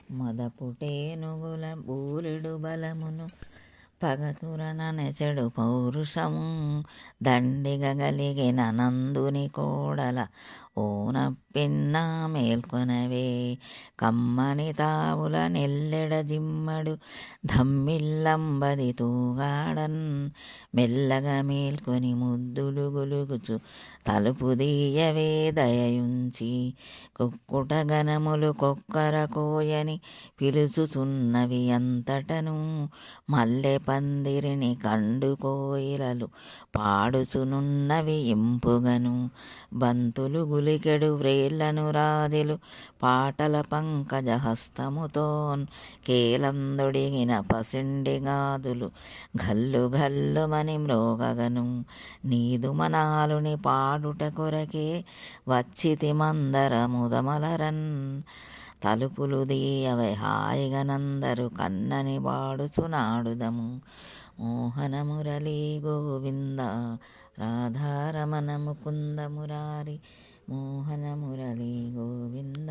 మదపుటేనుగుల బూరెడు బలమును పగతురన నెచెడు పౌరుషము దండిగ గలిగిన నందుని కోడల ఓన పిన్న మేల్కొనవే కమ్మని తావుల నెల్లెడ జిమ్మడు ధమ్మిల్లంబది తూగాడన్ మెల్లగా మేల్కొని ముద్దులు గొలుగుచు తలుపు దీయవే దయయుంచి కుక్కుట గణములు కొక్కర కోయని పిలుచుచున్నవి అంతటను మల్లె పందిరిని కండు కోయిలలు పాడుచునున్నవి ఇంపుగను బంతులు గులికెడు వ్రేళ్లను రాజులు పాటల పంకజ హస్తముతోన్ కేలందొడిగిన పసిండి గాదులు గల్లు గల్లుమని మ్రోగగను నీదు మనాలుని పాడుట కొరకే వచ్చితి మందర ముదమలరన్ తలుపులు దీయవై హాయిగనందరు కన్నని వాడుచునాడుదము మోహన మురళీ గోవింద రాధారమణ ముకుంద మురారి మోహన మురళీ గోవింద.